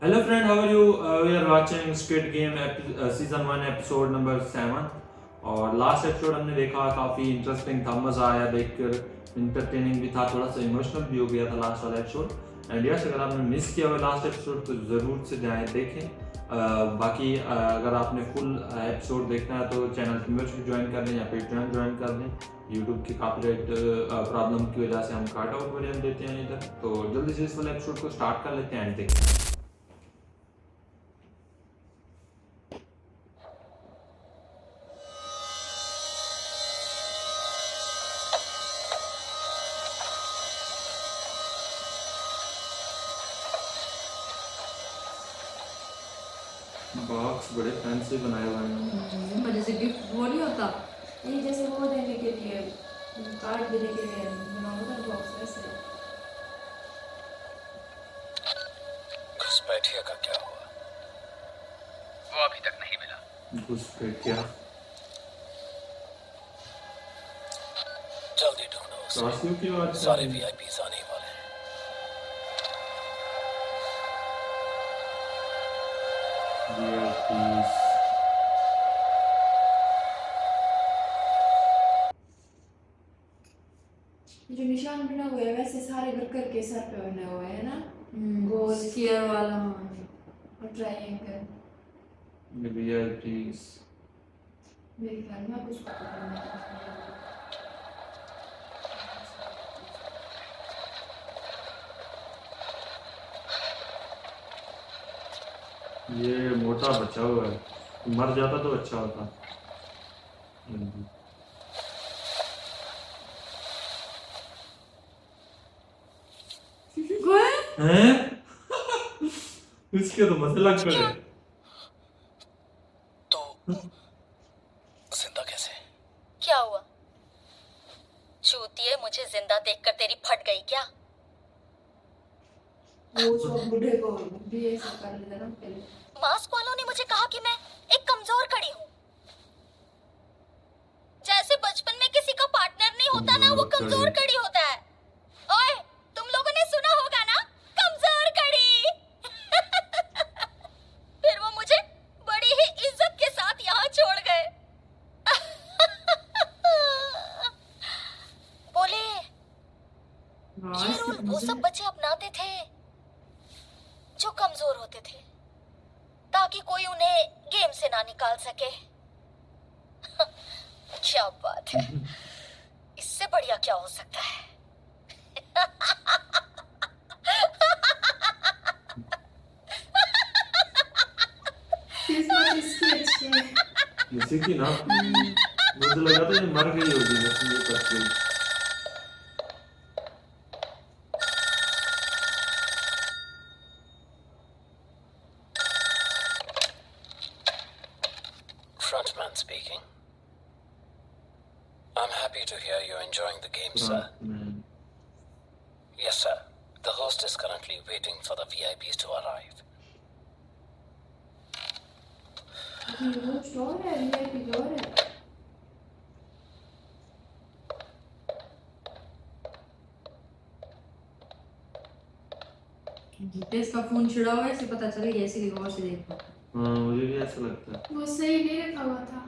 Hello friend, how are you? We are watching Squid Game season 1 episode number 7 और last episode हमने देखा काफ़ी interesting था, मज़ा आया देखकर, इंटरटेनिंग भी था, थोड़ा सा इमोशनल भी हो गया था लास्ट वाला एपिसोड। एंड यस, अगर आपने मिस किया हुआ लास्ट एपिसोड तो ज़रूर से जाएं देखें। बाकी अगर आपने फुल एपिसोड देखना है तो चैनल की मेंबरशिप ज्वाइन कर लें या पेट्रियन ज्वाइन कर लें। यूट्यूब की कॉपीराइट प्रॉब्लम की वजह से हम कार्ड आउट वर्जन देते हैं इधर, तो जल्दी से इस वाले एपिसोड को स्टार्ट कर लेते हैं एंड देखते हैं। बॉक्स बड़े फैंसी बनाए हुए हैं। जैसे गिफ्ट वो नहीं होता, ये जैसे वो देने के लिए कार्ड देने के लिए बना होता है बॉक्स वैसे। घुसपैठिया का क्या हुआ? वो अभी तक नहीं मिला। घुसपैठिया जल्दी ढूंढो उसे। राशियों की बात सारे वीआईपीस आने वाले हैं। वीआईपीस जो निशान बना हुआ है वैसे सारे वर्कर के सर पे बने हुए हैं ना, गोल स्फीयर वाला। और ट्रायंगल। वीआईपीस मेरे ख्याल में कुछ पता नहीं। ये मोटा बचा हुआ है, मर जाता तो अच्छा होता। हैं? इसके तो मजे लग गए। तो जिंदा कैसे? क्या हुआ? चूतिए, मुझे जिंदा देखकर तेरी फट गई क्या? वो सब बूढ़े को भी ऐसा कर लेता ना पहले। मास्क वालों ने मुझे कहा कि मैं एक कमजोर कड़ी हूँ। जैसे बचपन में किसी का पार्टनर नहीं होता ना, वो कमजोर कड़ी होता है। ओए, तुम लोगों ने सुना होगा ना, कमजोर कड़ी। फिर वो मुझे बड़ी ही इज्जत के साथ यहाँ छोड़ गए। बोले ये रूल वो सब बच्चे अपनाते थे जो कमजोर होते थे, ताकि कोई उन्हें गेम से ना निकाल सके। क्या बात है, इससे बढ़िया क्या हो सकता है? इसी की ना मुझे लगा था ये मर गई होगी लेकिन ये बच गई। Frontman speaking. I'm happy to hear you're enjoying the game, sir. Yes, sir. The host is currently waiting for the VIPs to arrive. वो स्टोर है, वीआईपी स्टोर है। जितेश का फोन छिड़ा हुआ है, इसे पता चल गया, इसीलिए गौर से देखो। हाँ, मुझे भी ऐसा लगता है। वो सही नहीं रखा हुआ था।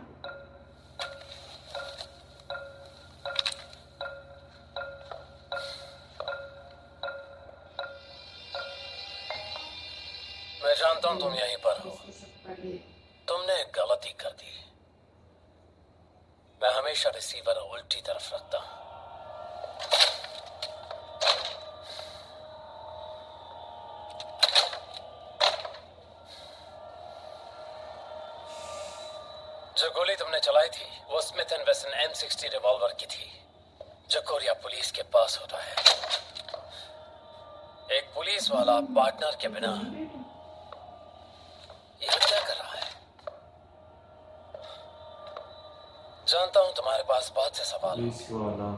मैं जानता हूं तुम यहीं पर हो। तुमने एक गलती कर दी। मैं हमेशा रिसीवर उल्टी तरफ रखता हूं। जो गोली तुमने चलाई थी वो स्मिथ एंड वेसन M60 रिवॉल्वर की थी, जो कोरिया पुलिस के पास होता है। एक पुलिस वाला पार्टनर के बिना यह क्या कर रहा है? जानता हूं तुम्हारे पास बहुत से सवाल हैं। पुलिस वाला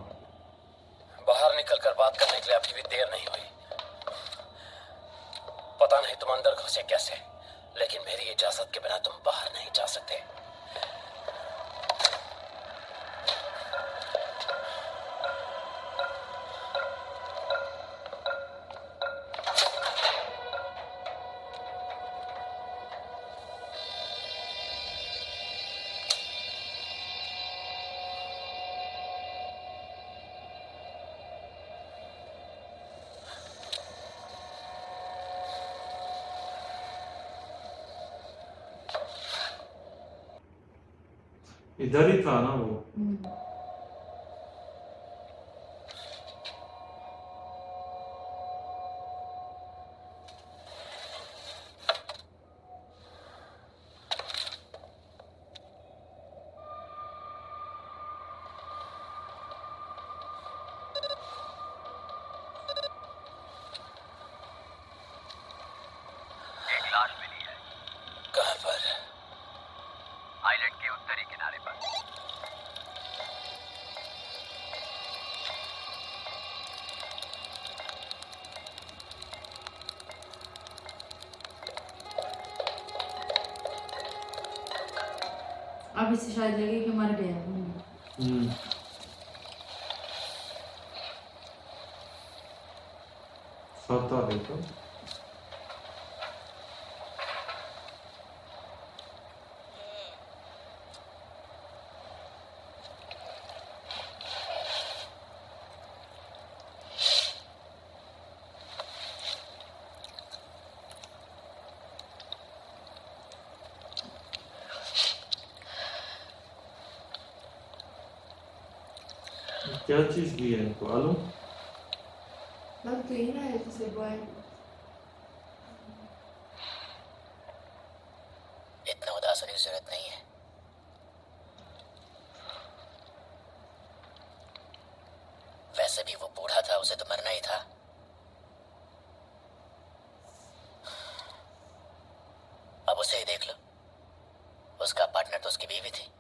बाहर निकलकर बात करने के लिए अभी भी देर नहीं हुई। पता नहीं तुम अंदर घुसे कैसे, लेकिन मेरी इजाजत के बिना तुम बाहर नहीं जा सकते। इधर ही था ना वो। एक लाश मिली है कहाँ पर? आइलैंड के उत्तरी किनारे पर। अब इससे शायद लगे कि मर गया। सता देखो। क्या चीज दी है इनको? आलू? लग तो ही ना है जैसे बॉय। इतना उदास होने की जरूरत नहीं है। वैसे भी वो बूढ़ा था, उसे तो मरना ही था। अब उसे ही देख लो, उसका पार्टनर तो उसकी बीवी थी।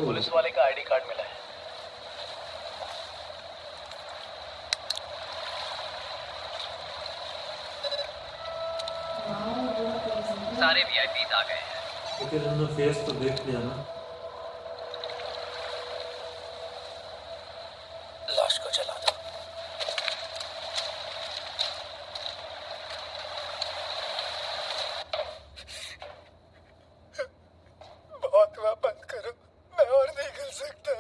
पुलिस वाले का आईडी कार्ड मिला है। सारे वीआईपीज आ गए हैं। तो फिर उन्होंने फेस तो देख लिया ना। लाश को जला दो। बहुत हुआ, बंद करो, मैं और नहीं कर सकता।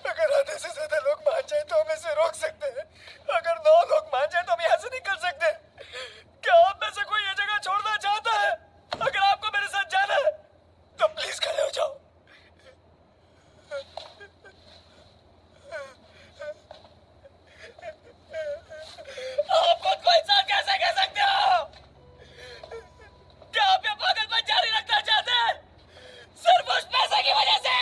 अगर आधे से ज्यादा लोग मान जाए तो हम इसे रोक सकते हैं। अगर 9 लोग मान जाए तो हम यहाँ से निकल सकते हैं। क्या आप में से कोई ये जगह छोड़ना चाहता है? अगर आपको मेरे साथ जाना है तो प्लीज खड़े हो जाओ। आप खुद को इंसान कैसे कह सकते हो? क्या आप ये पागलपन जारी रखना चाहते हैं सिर्फ उस पैसे की वजह से?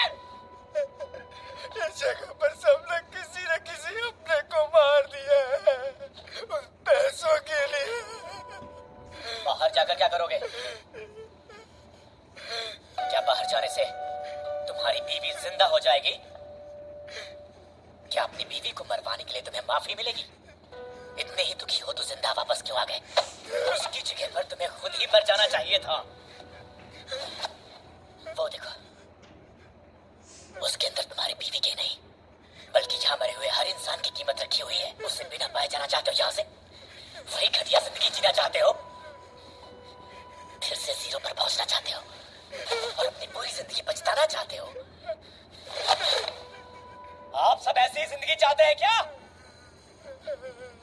इस जगह पर सब लोग किसी न किसी अपने को मार दिया है उस पैसों के लिए। बाहर जाकर क्या करोगे? क्या बाहर जाने से तुम्हारी बीवी जिंदा हो जाएगी? क्या अपनी बीवी को मरवाने के लिए तुम्हें माफी मिलेगी? इतने ही दुखी हो तो जिंदा वापस क्यों आ गए? उसकी जगह पर तुम्हें खुद ही मर जाना चाहिए था। वो देखो, उसके अंदर तुम्हारी बीवी की नहीं बल्कि यहाँ मरे हुए हर इंसान की कीमत रखी हुई है। उसे बिना पाए जाना चाहते हो यहाँ से? वही घटिया जिंदगी जीना चाहते हो? फिर से जीरो पर पहुंचना चाहते हो और अपनी पूरी जिंदगी पछताना चाहते हो? आप सब ऐसी जिंदगी चाहते हैं क्या?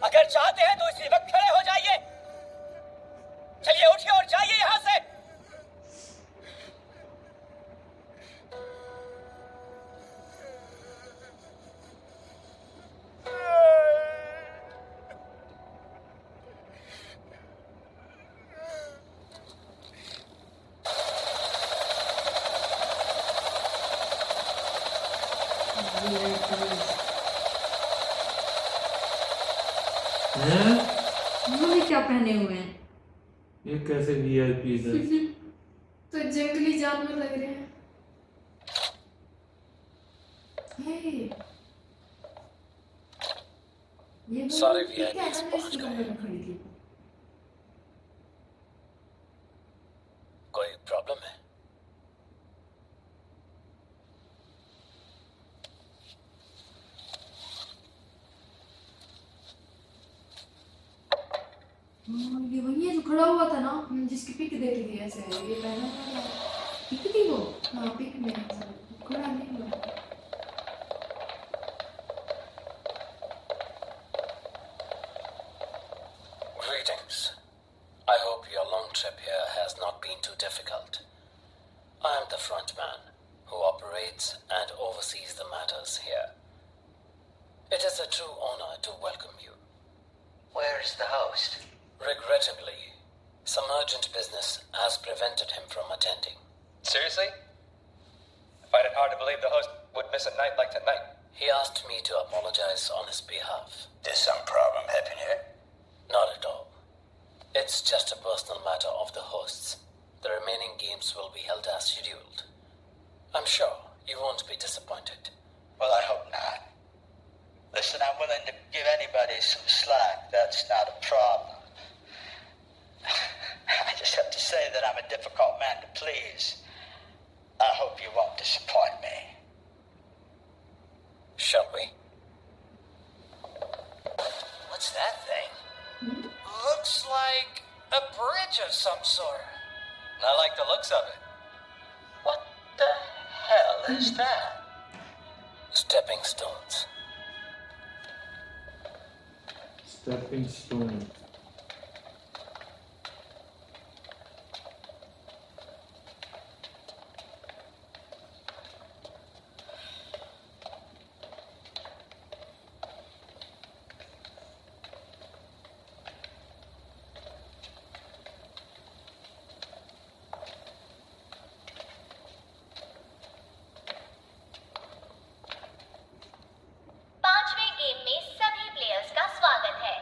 अगर चाहते हैं तो इसी वक्त खड़े हो जाइए। चलिए उठिए और जाइए यहाँ से। हैं? उन्होंने क्या पहने हुए हैं? ये कैसे वीआईपी है? तो जंगली जानवर लग रहे हैं। हे, ये सारे ठीक है ना, VIPs मैं पहुंच इसके गए। कमरे में खड़ी थी। कोई प्रॉब्लम है? हाँ, ये वही है जो खड़ा हुआ था ना। जिसकी पिक देखी थी ऐसे ये पहना था। ठीक थी वो। हाँ पिक में खड़ा नहीं हुआ। Greetings. I hope your long trip here has not been too difficult. I am the front man who operates and oversees the matters here. It is a true honor to welcome you. Where is the host? Regrettably, some urgent business has prevented him from attending. Seriously? I find it hard to believe the host would miss a night like tonight. He asked me to apologize on his behalf. There's some problem happen here? Not at all. It's just a personal matter of the hosts. The remaining games will be held as scheduled. I'm sure you won't be disappointed. Well, I hope not. Listen, I'm willing to give anybody some slack. That's not a problem. I just have to say that I'm a difficult man to please. I hope you won't disappoint me. Shall we? What's that thing? Looks like a bridge of some sort. I like the looks of it. What the hell is that? Stepping stones. Stepping stone. पांचवें game में सभी players का स्वागत है।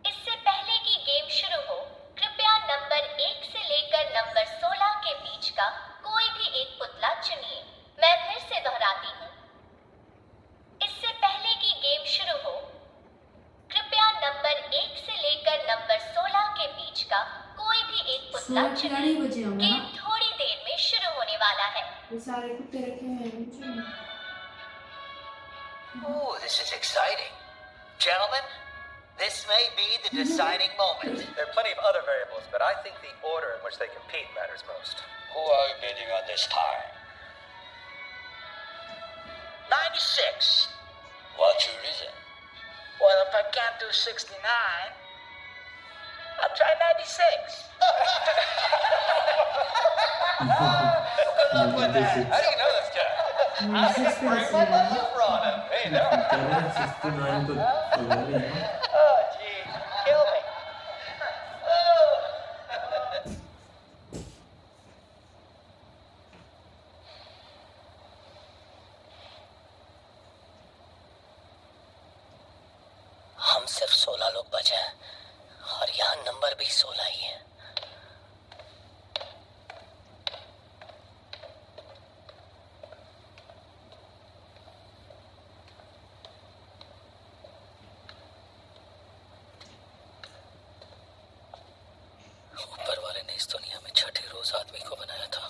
इससे पहले कि game शुरू हो, कृपया नंबर 1 से लेकर नंबर 16 के बीच का कोई भी एक पुतला चुनिए। मैं फिर से दोहराती हूँ। इससे पहले कि गेम शुरू हो, कृपया नंबर 1 से लेकर नंबर 16 के बीच का कोई भी एक पुतला 16 खिलाड़ी चुनिए। बचे होंगे गेम ना। थोड़ी देर में शुरू होने वाला है। ये सारे कुत्ते रखे हुए हैं नीचे में। Oh, this is exciting. Gentlemen, this may be the deciding moment. There are plenty of other variables, but I think the order in which they compete matters most. Who are you bidding on this time? 96. What's your reason? Well, if I can't do 69, I'll try 96. Good luck with that. How do you know this guy? I didn't break my love on him. Hey, no. 69 तो तैयारी है ना। Oh, geez. Kill me. हम सिर्फ 16 लोग बचे हैं और यहाँ नंबर भी 16 ही है। ऊपर वाले ने इस दुनिया में छठे रोज आदमी को बनाया था।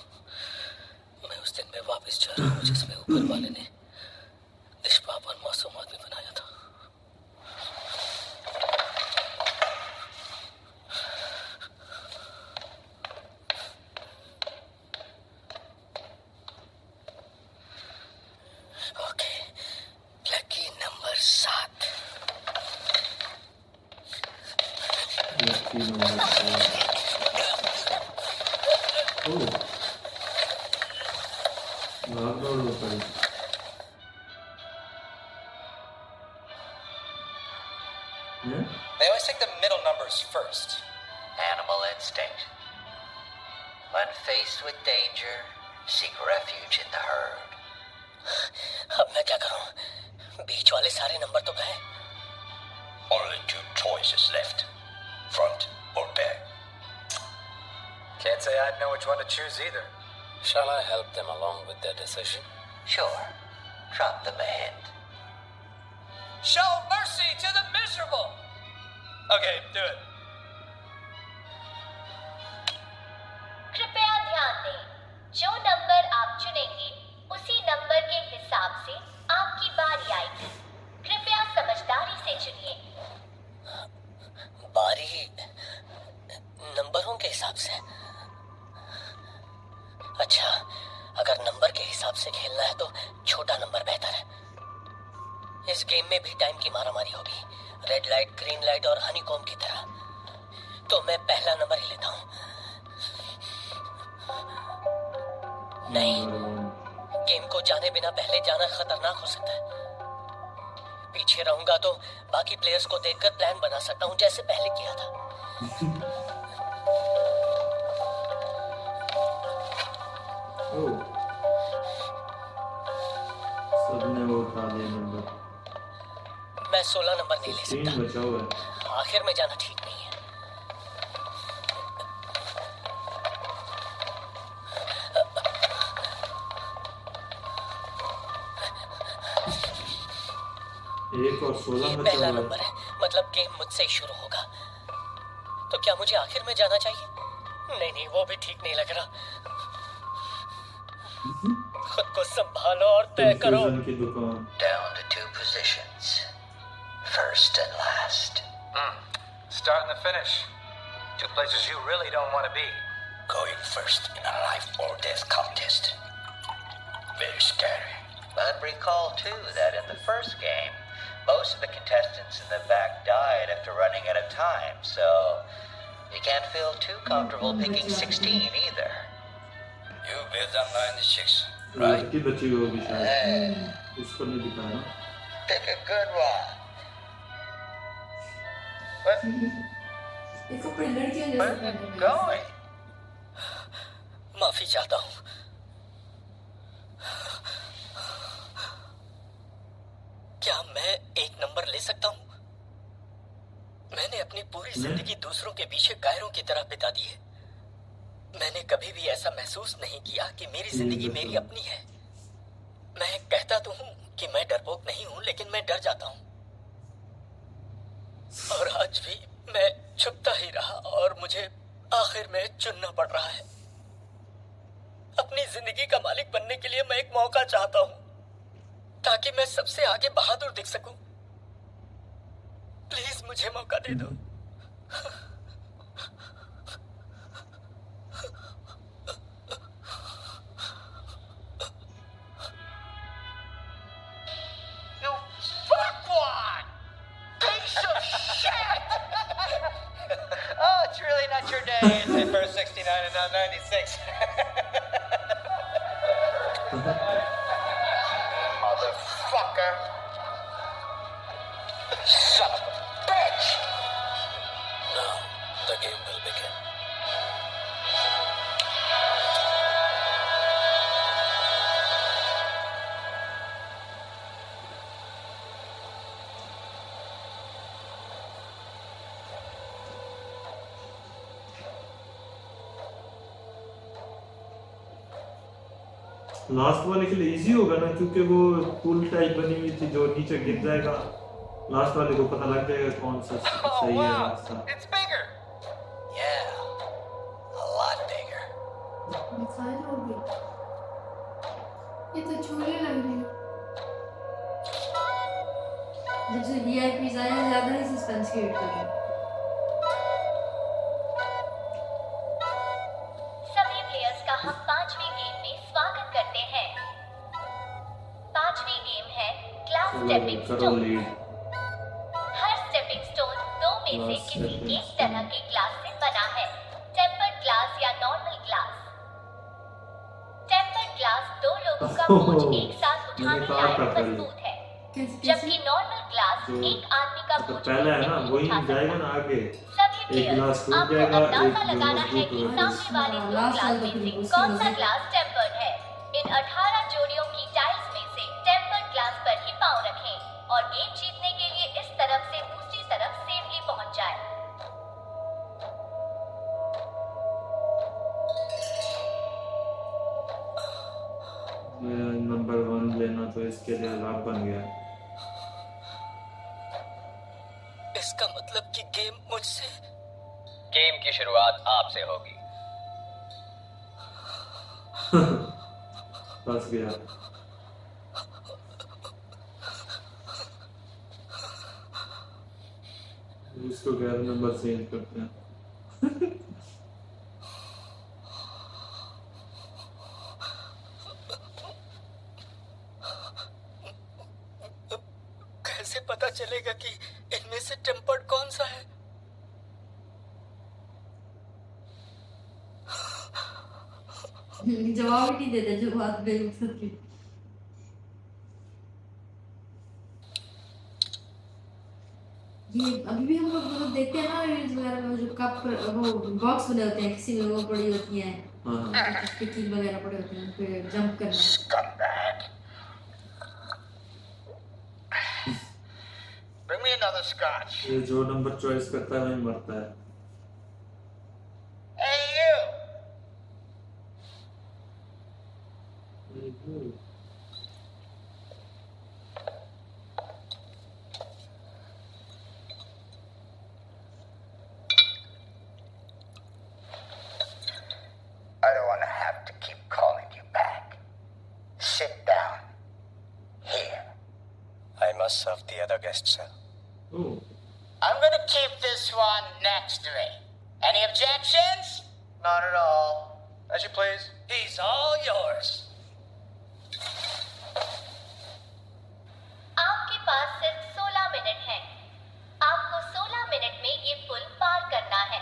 मैं उस दिन में वापस जा रहा हूँ जिसमें ऊपर वाले ने निष्पाप और मासूम आदमी बनाया था। Okay, lucky number 7। Lucky number 4। ओह, भाग दौड़ हो पड़ी। हैं? They always take the middle numbers first. Animal instinct. When faced with danger, seek refuge in the herd. अब मैं क्या करूं? बीच वाले सारे नंबर तो गए। Only two choices left. Front or back. Can't say I'd know which one to choose either. Shall I help them along with their decision? Sure. Drop them a hint. Show mercy to the miserable. Okay, do it. कृपया ध्यान दें, जो number आप चुनेंगे उसी number के हिसाब से आपकी बारी आएगी। कृपया समझदारी से चुनिए। बारी नंबरों के हिसाब से। अच्छा, अगर नंबर के हिसाब से खेलना है तो छोटा नंबर बेहतर है। इस गेम में भी टाइम की मारामारी होगी, रेड लाइट, ग्रीन लाइट और हनीकॉम्ब की तरह। तो मैं पहला नंबर ही लेता हूँ। नहीं, गेम को जाने बिना पहले जाना खतरनाक हो सकता है। पीछे रहूंगा तो बाकी प्लेयर्स को देखकर प्लान बना सकता हूँ, जैसे पहले किया था। ओह, सबने वो उठा दिया नंबर। मैं 16 नंबर नहीं ले 16 सकता। बचा हुआ है। आखिर में जाना ठीक नहीं है। एक और 16 ये बचा पहला हुआ नंबर है। है, मतलब गेम मुझसे ही शुरू होगा। तो क्या मुझे आखिर में जाना चाहिए? नहीं नहीं, वो भी ठीक नहीं लग रहा। खुद को संभालो और तय करो। कंफ्यूजन की दुकान। Down to 2 positions. First and last. Start and the finish. 2 places you really don't want to be. Going first in a life or death contest. Very scary. But recall too that in the first game, most of the contestants in the back died after running out of time, so you can't feel too comfortable picking 16 either. You build on 96, right? लड़की बची हुई होगी शायद, उसको नहीं दिखाया। Pick a good one. ये कपड़े लड़कियों जैसे Where are पहने you हुए हैं। going? माफी चाहता हूँ। क्या मैं एक नंबर ले सकता हूँ? मैंने अपनी पूरी जिंदगी दूसरों के पीछे कायरों की तरह बिता दी है। मैंने कभी भी ऐसा महसूस नहीं किया कि मेरी जिंदगी मेरी अपनी है। मैं कहता तो हूँ कि मैं डरपोक नहीं हूँ, लेकिन मैं डर जाता हूँ। और आज भी मैं छुपता ही रहा और मुझे आखिर में चुनना पड़ रहा है। अपनी जिंदगी का मालिक बनने के लिए मैं एक मौका चाहता हूँ, ताकि मैं सबसे आगे बहादुर दिख सकूं। प्लीज मुझे मौका दे दो। You fuckwad! Piece of shit! Oh, it's really not your day, is it? First 69 and now 96. Motherfucker! Son of a bitch! Now the game will begin. Last वाले के लिए इजी होगा ना, क्योंकि वो पुल टाइप बनी हुई थी जो नीचे गिर जाएगा। लास्ट वाले को पता लग जाएगा कौन सा Oh, सही है wow. रास्ता। It's bigger. Yeah, a lot bigger. Missile होगी। ये तो छोले लग रहे हैं। जब से VIPs आए हैं, ज्यादा ही सस्पेंस क्रिएट कर रहे हैं। सभी प्लेयर्स का हम 5वीं गेम में स्वागत करते हैं। 5वीं गेम है क्लास स्टेपिंग करो स्टोन। लीड। हर स्टेपिंग स्टोन 2 में से Class किसी stepping एक तरह के क्लास से बना है, टेम्पर्ड क्लास या नॉर्मल क्लास। टेम्पर्ड क्लास 2 लोगों का बोझ एक साथ उठाने मैंने कहा लायक था पहले। मजबूत है, कैसे जबकि नॉर्मल क्लास जो एक आदमी का तो बोझ पहला है ना, नहीं वही उठा जाएगा सकता। ना आगे। सभी एक ग्लास प्लेयर्स टूट आपको जाएगा, अंदाजा एक लगाना है मजबूत कि होगा। सामने वाली दो लास्ट क्लास वाला में तो से बिल्कुल कौन सा सीधा। क्लास टेम्पर्ड है। इन 18 जोड़ियों की टाइल्स में से टेम्पर्ड क्लास पर ही पांव रखें और गेम जीतने के लिए इस तरफ से दूसरी तरफ सेफली पहुंच जाए। नंबर 1 लेना तो इसके लिए लाभ बन गया। इसका मतलब कि गेम मुझसे। गेम की शुरुआत आपसे होगी। फंस गया। उसको 11 नंबर चेंज करते हैं। कैसे पता चलेगा कि इनमें से टेम्पर्ड कौन सा है? जवाब ही नहीं देते जो बात बेमकसद की। ये अभी भी हम लोग मतलब देखते हैं ना रील्स वगैरह में, जो कप वो बॉक्स बने होते हैं, किसी में वो पड़ी होती हैं, हाँ कील वगैरह पड़े होते हैं, उन पे जंप करना। Scumbag. Bring me another scotch. ये जो नंबर चॉइस करता है वही मरता है। Hey, you! I don't want to have to keep calling you back. Sit down. Here. I must serve the other guests, sir. Oh, I'm gonna keep this one next to me. Any objections? Not at all. As you please. He's all yours. आपके पास सिर्फ 16 minute हैं। आपको 16 minute में ये पुल पार करना है।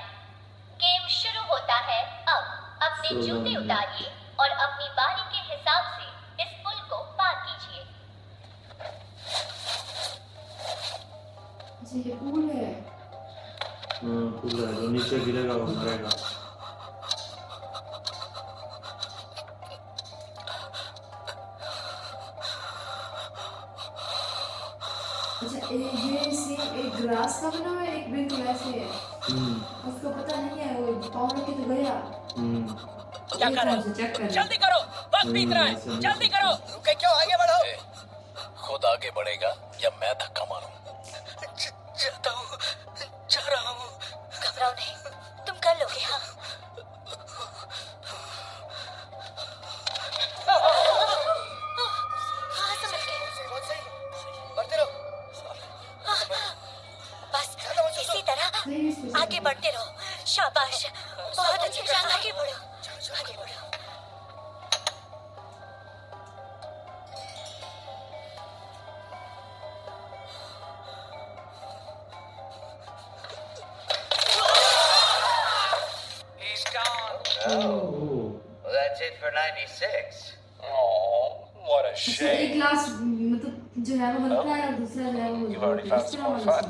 Game शुरू होता है अब। अपने 16 जूते मिनट। उतारिए और अपनी बारी के हिसाब से इस पुल को पार कीजिए। अच्छा ये पूल है। पूरा है, जो नीचे गिरेगा वो मरेगा। अच्छा ये सेम एक ग्रास का बना हुआ है, एक बिल्कुल ऐसे है। उसको पता नहीं है, वो पाँव रख के तो गया। क्या कर रहे हो? चेक कर जल्दी करो, वक्त बीत रहा है, जल्दी करो। रुके क्यों? आगे बढ़ो। खुद आगे बढ़ेगा या मैं धक्का मारूं? जाता हूँ, जा रहा हूँ। घबराओ नहीं, तुम कर लोगे। हाँ हाँ समझ गए। बहुत सही, बढ़ते रहो। बस इसी तरह नहीं इसको आगे बढ़ते रहो। शाबाश, बहुत अच्छे से आगे बढ़ो, आगे बढ़ो। He's gone. Oh, Well, that's it for 96. Oh, what a अच्छा एक shame. ग्लास मतलब जो है वो बनता है और दूसरा जो है वो You've already found some more fun.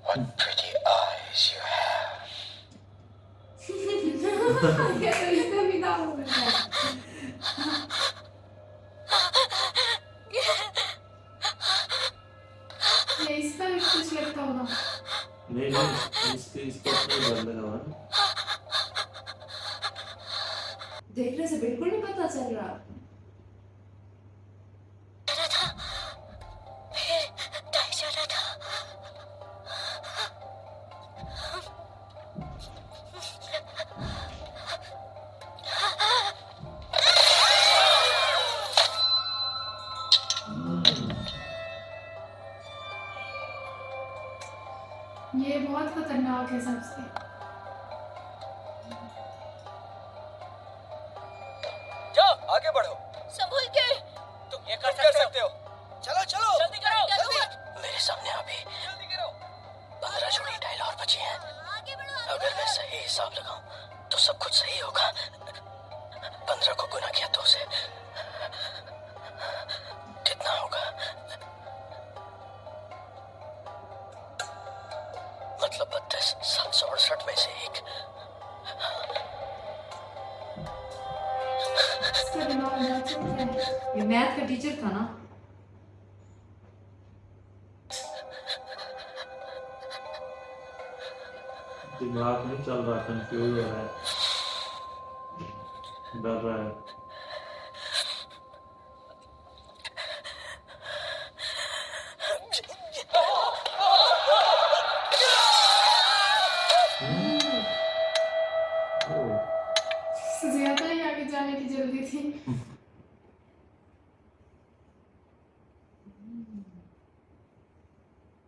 What pretty eyes you have. ये तो इसका भी नाम हो गया है। ये इसका भी कुछ लगता होगा। नहीं इसको अपने बदले दो। देखने से बिल्कुल नहीं पता चल रहा। डरा था, फिर डर जाना था। ये बहुत खतरनाक है सबसे। जाओ, आगे बढ़ो। संभल के, तुम ये कर सकते हो। चलो चलो, जल्दी करो, जल्दी मेरे सामने अभी जल्दी करो। 15 जोड़ी टाइल और बची हैं। आगे बढ़ो। अगर मैं सही हिसाब लगाऊं तो सब कुछ सही होगा। 15 को गुना किया 2 से कितना होगा? मतलब 32, 768 में से एक। इसका दिमाग ना चल रहा है। ये मैथ का टीचर था ना। दिमाग नहीं चल रहा, कंफ्यूज हो रहा है, डर रहा है। ज्यादा ही आगे जाने की जल्दी थी।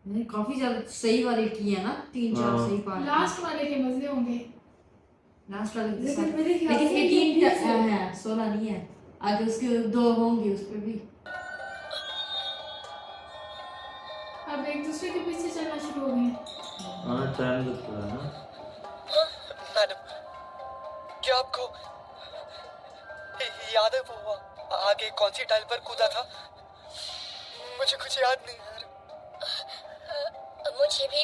मैंने काफी ज्यादा सही वाले किए हैं ना, 3-4 हाँ। सही पार्ट। लास्ट वाले के मजे होंगे। लास्ट वाले के लेकिन साथ मेरे ख्याल लेकिन से 18 ये फिर से- है, 16 नहीं है। आगे उसके 2 होंगे उस पे भी। अब एक दूसरे के पीछे चलना शुरू हो गए। हाँ टाइम लगता है ना। मैडम, क्या आपको याद है वो आगे कौन सी टाइल पर कूदा था? मुझे कुछ याद नहीं है। मुझे भी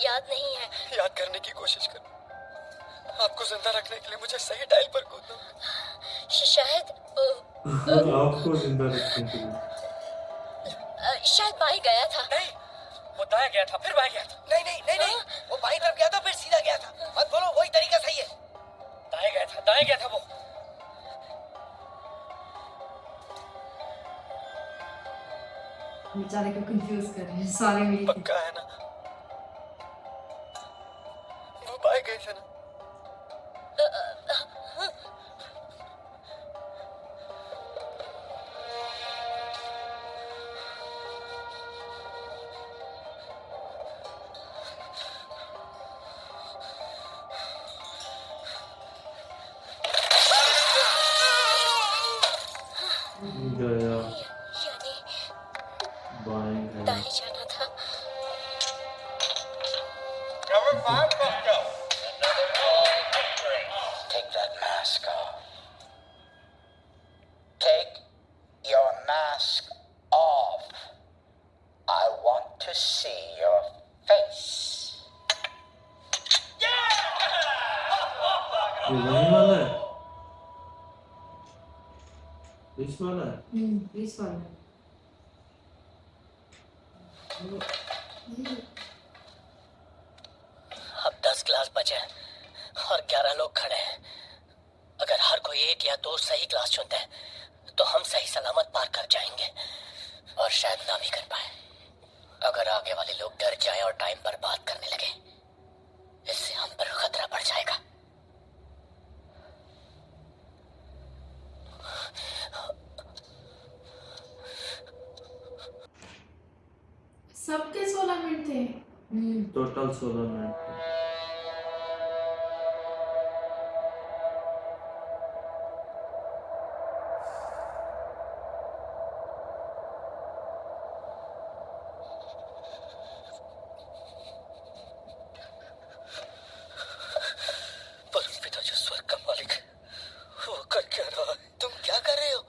याद नहीं है। याद करने की कोशिश करो। आपको जिंदा रखने के लिए मुझे सही टाइल पर कूदना होगा। शायद आपको जिंदा रखने के लिए। शायद बाई गया था। नहीं, वो दाएं गया था, फिर बाएं गया था। नहीं नहीं नहीं नहीं, वो बाईं तरफ गया था, फिर सीधा गया था। मत बोलो, वही तरीका सही है। दाएं गया था, दाएं गया था वो। बेचारे को कंफ्यूज कर रहे हैं सारे मिलके। पक्का है ना? वो बाएं गए थे ना? गया यानी बाएं गया। दाएं जाना था। Take that mask off. Take your mask off. I want to see your face. ये वही वाला है, इस वाला है। इस वाला। अब 10 क्लास बचे हैं और 11 लोग खड़े हैं। अगर हर कोई 1 या 2 सही क्लास चुनते हैं तो हम सही सलामत पार कर जाएंगे और शायद ना भी कर पाए। अगर आगे वाले लोग डर जाएं और टाइम पर बात करने लगे, इससे हम पर खतरा बढ़ जाएगा। सबके 16 मिनट थे। Total 16 minute. परमपिता जो स्वर्ग का मालिक है, वो कर क्या रहा है? तुम क्या कर रहे हो?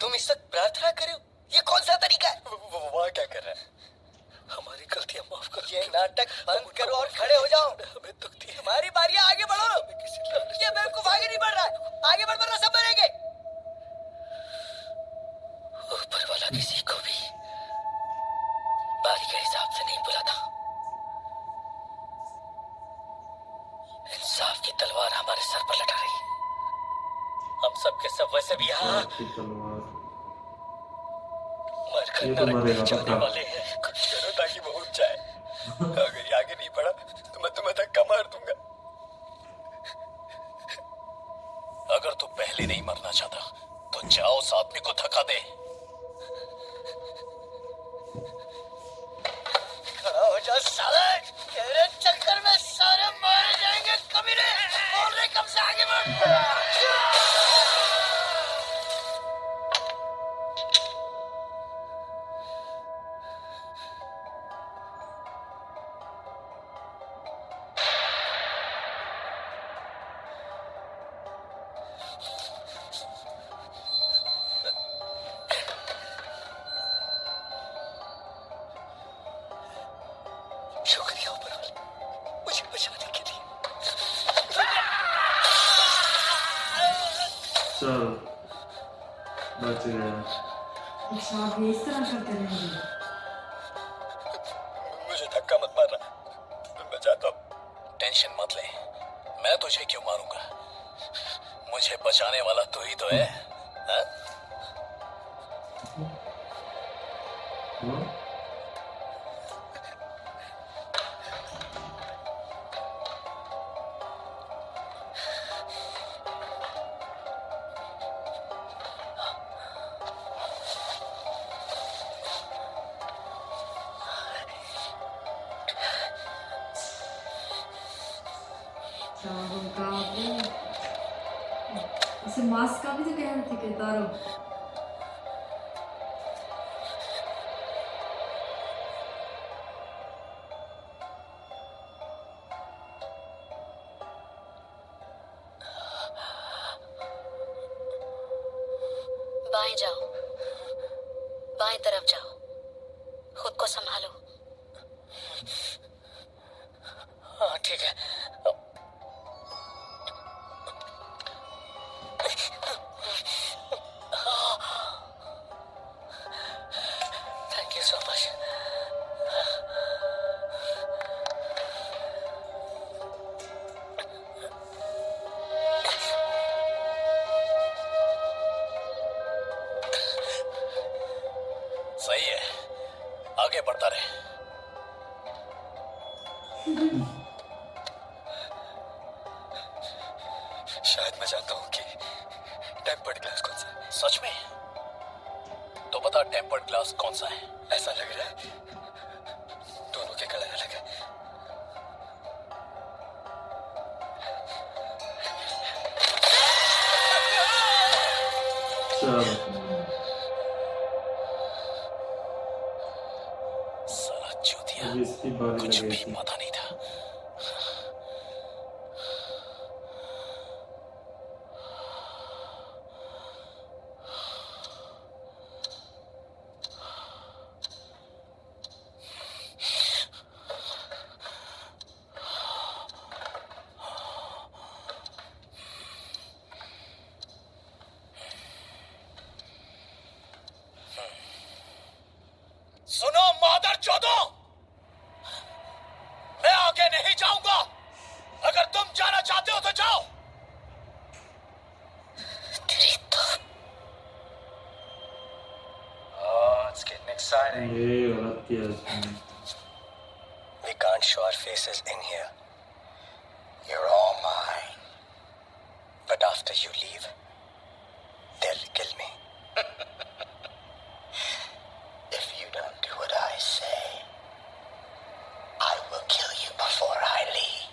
तुम इस वक्त प्रार्थना कर रहे हो? ये कौन सा तरीका है? वो वहाँ क्या कर रहा है? हमारी गलतियां माफ कर। ये नाटक बंद करो और खड़े हो जाओ। हमें दुख दिया। हमारी बारी है, आगे बढ़ो। ये बेवकूफ आगे नहीं बढ़ रहा है। आगे बढ़ वरना सब मरेंगे। ऊपर वाला किसी को भी बारी के हिसाब से नहीं बुलाता। इंसाफ की तलवार हमारे सर पर लटक रही है। हम सब के सब वैसे भी यहाँ की तलवार। मरकर ये तो नरक मरेगा में जाने पक्का। वाले हैं। कुछ करो ताकि वो उठ जाए। अगर ये आगे नहीं बढ़ा तो मैं तुम्हें धक्का मार दूंगा। अगर तू पहले नहीं मरना चाहता तो जाओ उस आदमी को धक्का दे। खड़ा हो जा साले। तेरे चक्कर में सारे मारे जाएंगे कमीने। बोल रहे कब से आगे बढ़। शुक्रिया ऊपर वाले, मुझे बचाने के लिए। चल बच गया। एक शॉट भी इस तरह करते रहेंगे। मुझे धक्का मत मारना, मैं चाहता हूँ। टेंशन मत ले, मैं तुझे क्यों मारूंगा? मुझे बचाने वाला तू ही तो है, हाँ? हाँ? हम कहाँ पे इसे मास्क का भी तो कह रहे थे कि तारो बाएं जाओ, बाएं तरफ जाओ, खुद को संभालो। हाँ ठीक है। Thank you so much. सही है, आगे बढ़ता रहे। शायद मैं जानता हूँ कि टेम्पर्ड ग्लास कौन सा है। सच में? तो बता टेम्पर्ड ग्लास कौन सा है? ऐसा लग रहा है दोनों के कलर अलग है। साला चूतिया, अभी इसकी बारी कुछ लग भी गई थी। पता नहीं था। सुनो मादर चौदो, मैं आगे नहीं जाऊंगा। अगर तुम जाना चाहते हो तो जाओ। तेरी तो Oh, it's getting exciting. ये गलत किया इसने। We can't show our faces in here. You're all mine. But after you leave, they'll kill me. If you don't do what I say, I will kill you before I leave.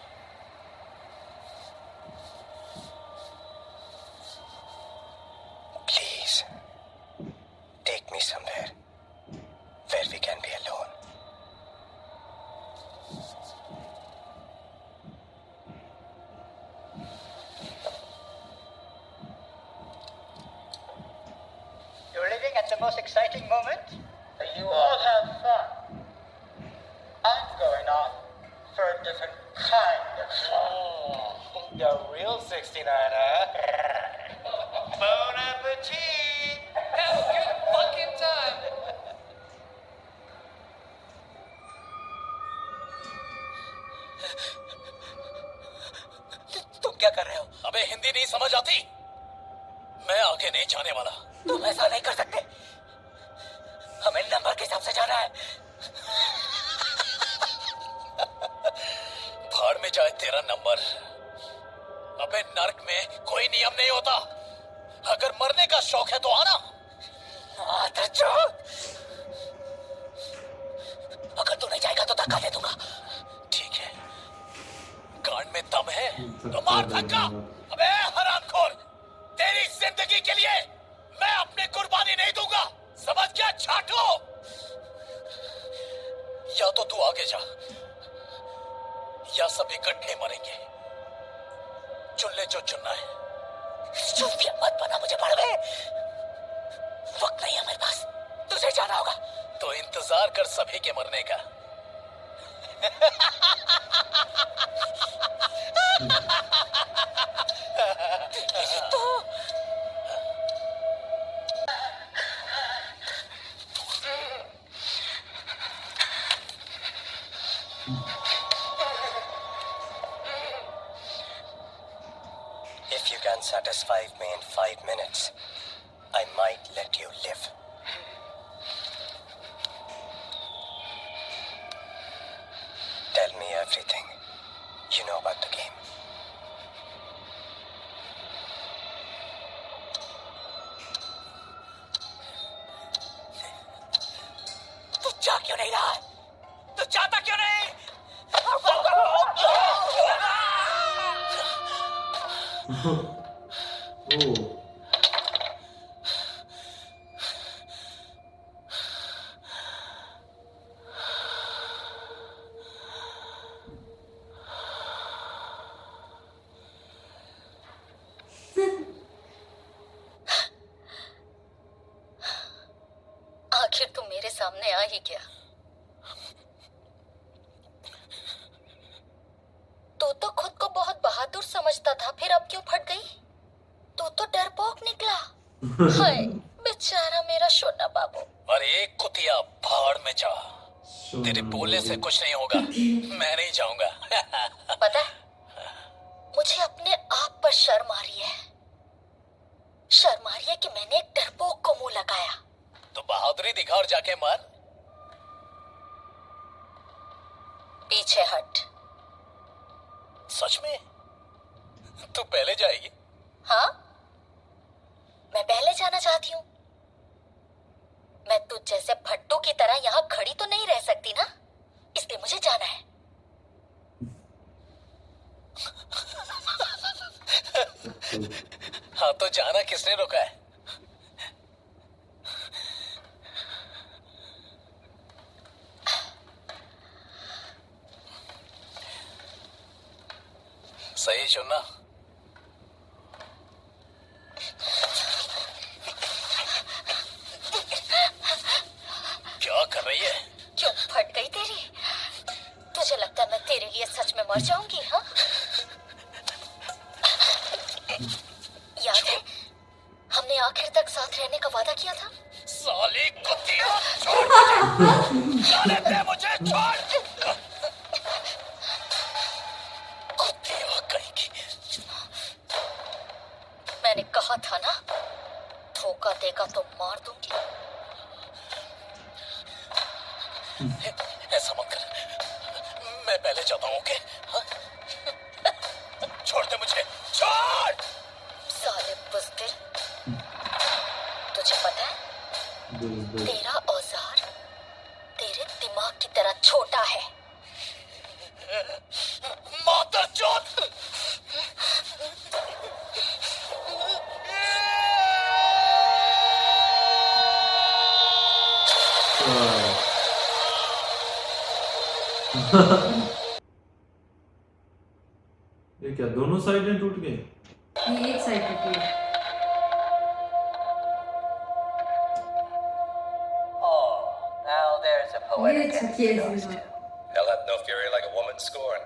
Please, take me somewhere where we can be alone. You're living at the most exciting moment? You all have fun. I'm going on for a different kind of fun. The real 69, huh? Bon appetit! Have a good fucking time. तुम क्या कर रहे हो? अबे हिंदी नहीं समझ आती? मैं आगे नहीं जाने वाला। तुम ऐसा नहीं कर सकते। हमें नंबर के हिसाब से जाना है। भाड़ में जाए तेरा नंबर। अबे नर्क में कोई नियम नहीं होता। अगर मरने का शौक है तो आना। अगर तू नहीं जाएगा तो धक्का दे दूंगा। ठीक है, गांड में दम है तो मार धक्का। अबे हरामखोर, तेरी जिंदगी के लिए मैं अपनी कुर्बानी नहीं दूंगा। समझ गया छाटू? या तो तू आगे जा या सब इकट्ठे मरेंगे। चुन ले जो चुनना है। सूफिया मत बना मुझे पड़वे। वक्त नहीं है मेरे पास, तुझे जाना होगा। तो इंतजार कर सभी के मरने का। If you can satisfy me in 5 minutes, I might let you live. Tell me everything you know about the game. तू जा क्यों नहीं रहा? तू जाता क्यों नहीं? Oh. आखिर तुम मेरे सामने आ ही गया। तू तो खुद को बहुत बहादुर समझता था, फिर अब क्यों फट गई? तू तो डरपोक निकला। हाय बेचारा मेरा छोटा बाबू। अरे कुतिया, भाड़ में जा। तेरे बोलने से कुछ नहीं होगा। मैं नहीं जाऊंगा। पता है, मुझे अपने आप पर शर्म आ रही है। शर्म आ रही है कि मैंने एक डरपोक को मुंह लगाया। तो बहादुरी दिखा और जाके मार। पीछे हट। सच में? तू पहले जाएगी? हाँ, मैं पहले जाना चाहती हूँ। मैं तुझ जैसे फट्टू की तरह यहाँ खड़ी तो नहीं रह सकती ना, इसलिए मुझे जाना है। हाँ तो जाना किसने रोका है? सही चुनना। क्या कर रही है? क्यों फट गई तेरी? तुझे लगता है मैं तेरे लिए सच में मर जाऊंगी? हाँ, याद है हमने आखिर तक साथ रहने का वादा किया था। साली कुत्तिया, छोड़ मुझे। जाने दे मुझे, छोड़। कुत्तिया कहीं की। मैंने कहा था ना, धोखा देगा तो मार दूंगी। ऐसा मत कर, मैं पहले जाता हूँ। ओके? हाँ? छोड़ दे मुझे, छोड़। साले बुज़दिल, तुझे पता है तेरा औजार तेरे दिमाग की तरह छोटा है। मादरचोद! ये क्या दोनों साइडें टूट गई? ये एक साइड टूटी है। Oh, now there's a ये poetic अच्छा end किया to इसने। those two. They'll have no fury like a woman scorn.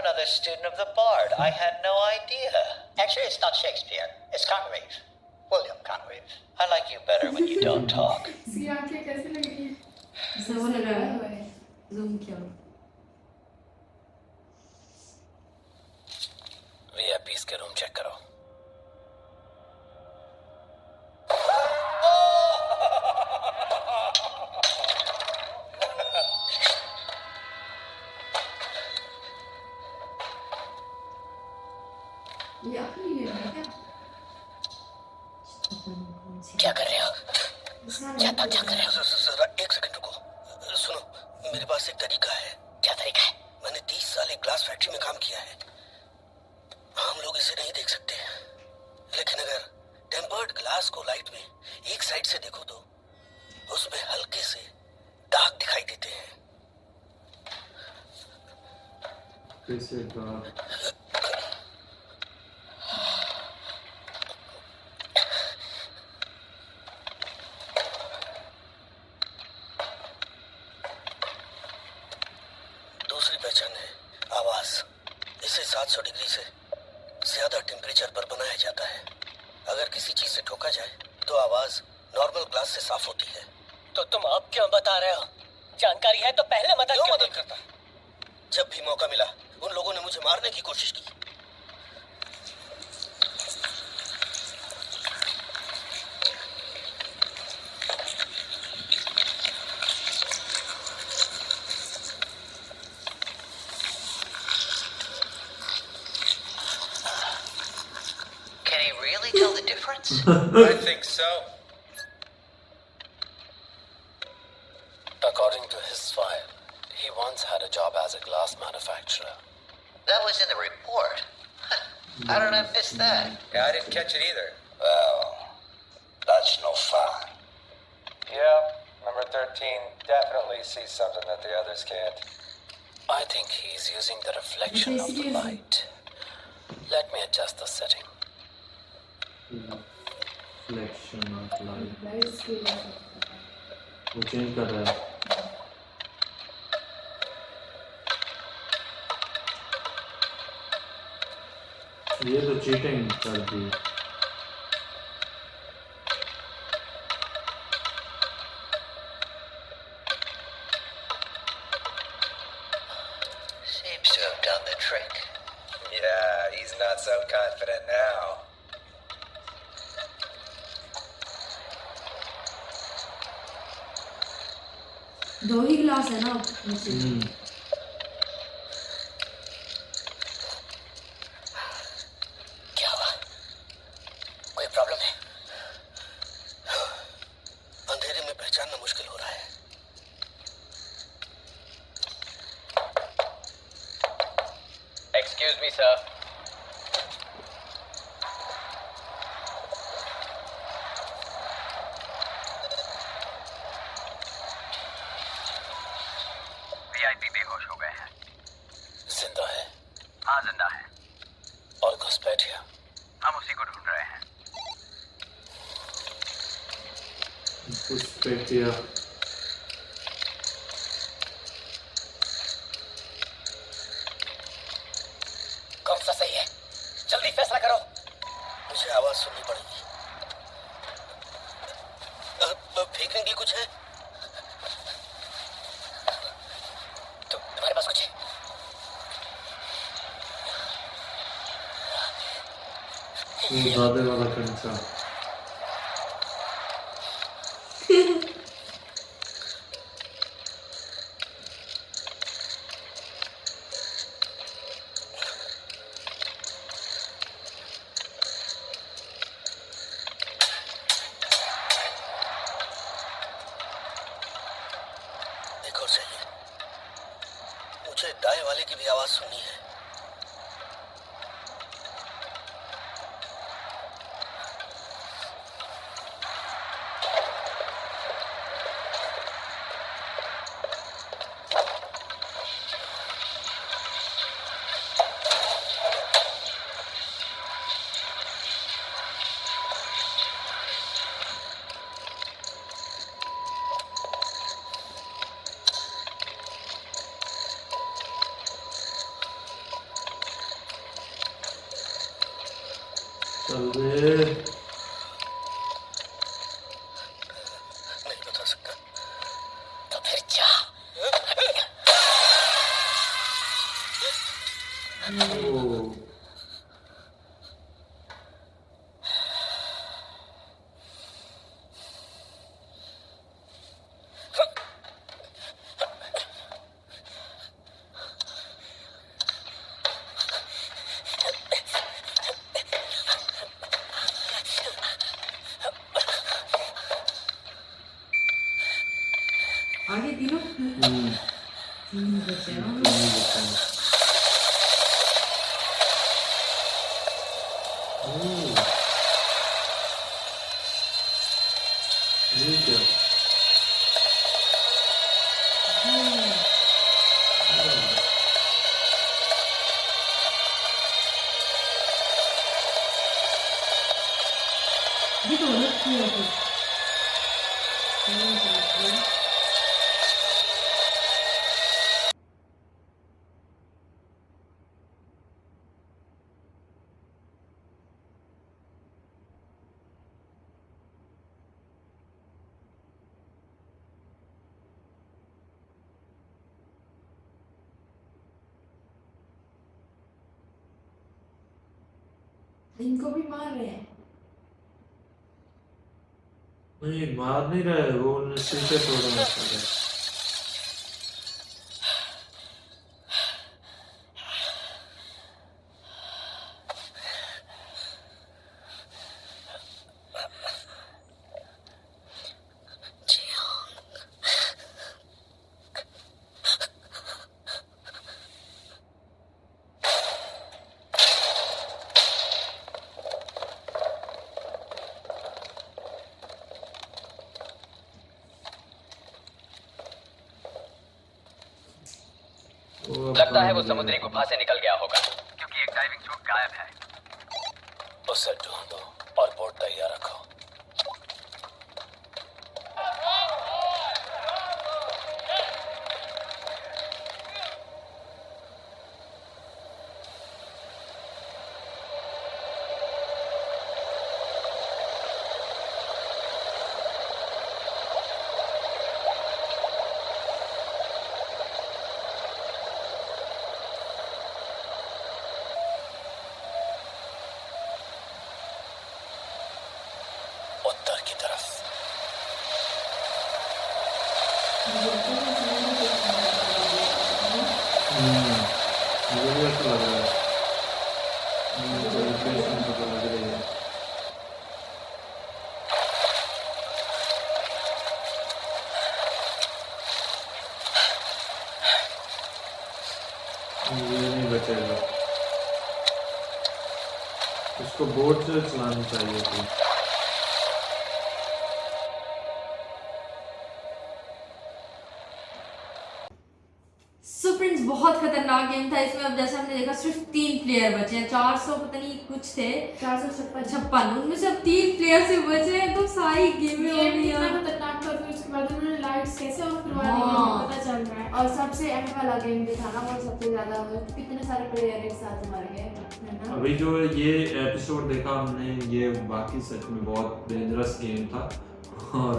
Another student of the Bard. I had no idea. Actually, it's not Shakespeare. It's Congreve. William Congreve. I like you better when you don't talk. इसकी आंखें कैसे लग रही हैं? ऐसा वो लग रहा है। जूम किया। वीआईपीस के रूम चेक करो। ये आखिरी है क्या? क्या कर रहे हो? क्या कर रहे हो? जरा एक सेकंड रुको। सुनो, मेरे पास एक तरीका है। क्या तरीका है? मैंने 30 साल एक ग्लास फैक्ट्री में काम किया है। हम लोग इसे नहीं देख सकते, लेकिन अगर टेम्पर्ड ग्लास को लाइट में एक साइड से देखो तो उसमें हल्के से दाग दिखाई देते हैं। कैसे दाग? दूसरी पहचान है आवाज। इसे 700 डिग्री से ज्यादा टेम्परेचर पर बनाया जाता है। अगर किसी चीज से ठोका जाए तो आवाज नॉर्मल ग्लास से साफ होती है। तो तुम अब क्यों बता रहे हो? जानकारी है तो पहले मदद क्यों क्यों मदद करता? जब भी मौका मिला उन लोगों ने मुझे मारने की कोशिश की। Can he really tell the difference? I think so. According to his file, he once had a job as a glass manufacturer. That was in the report. How did I miss that? Yeah, I didn't catch it either. Well, that's no fun. Yep, number 13 definitely sees something that the others can't. I think he's using the reflection of the light. Let me adjust the setting. Reflection of light. Light scale है वो change कर रहा है. ये तो cheating कर दी. Seems to have done the trick. Yeah, he's not so confident now. दो ही glass है ना नीचे. क्या हुआ? कोई प्रॉब्लम है? अंधेरे में पहचानना मुश्किल हो रहा है. Excuse me, sir. VIP बेहोश हो गए हैं. जिंदा है हाँ, जिंदा है. और घुसपैठ गया. हम उसी को ढूंढ रहे हैं. कुछ पे किया. कौन सा सही है? जल्दी फैसला करो. मुझे आवाज सुननी पड़ेगी. फेंकने के लिए कुछ है? तो तुम्हारे पास कुछ है? दादे वाला कंचा. एक और चाहिए. मुझे दाएं वाले की भी आवाज सुननी है. चल दे. नहीं बता सकता. तो फिर जा. ओ. आगे तीनों तीन बचे हैं. नहीं बचा. ये क्या? ये तो अलग किया कुछ. इनको भी मार रहे हैं. नहीं मार नहीं रहा है वो. शीशे तोड़ रहा है. लगता है वो समुद्री गुफा से निकल गया होगा, क्योंकि एक डाइविंग सूट गायब है। उसे ढूंढो और बोट तैयार रखो। उत्तर की तरफ। मुझे भी ऐसा लग रहा है। मुझे लोकेशन पता लग रही है। ये नहीं बचेगा, इसको बोट से चलानी चाहिए थी। सो फ्रेंड्स, बहुत खतरनाक गेम था। इसमें अब जैसा हमने देखा सिर्फ 3 प्लेयर बचे हैं। 400 पता नहीं कुछ थे, 456, उनमें से अब 3 प्लेयर से बचे हैं, तो सारी गेमें हो गई कितना यार। खतरनाक था। फिर उसके बाद उन्होंने लाइट्स कैसे ऑफ करवा दी हाँ। पता चल रहा है। और सबसे एंड वाला गेम भी था ना, वो सबसे ज्यादा कितने सारे प्लेयर एक साथ मर गए, है ना। अभी जो ये एपिसोड देखा हमने, ये बाकी सच में बहुत डेंजरस गेम था और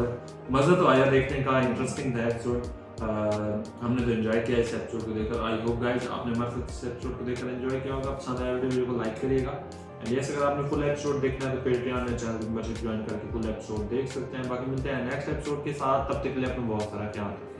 मज़ा तो आया देखने का, इंटरेस्टिंग था एपिसोड। हमने तो एंजॉय किया इस एपिसोड को देखकर। आई होप गाइस आपने हमारे साथ इस एपिसोड को देखकर एंजॉय किया होगा। पसंद आया वीडियो को लाइक करिएगा। एंड यस, अगर आपने फुल एपिसोड देखना है तो पेट्रियन में चैनल मेंबरशिप ज्वाइन करके फुल एपिसोड देख सकते हैं। बाकी मिलते हैं नेक्स्ट एपिसोड के साथ, तब तक के लिए अपना बहुत सारा ख्याल रखें।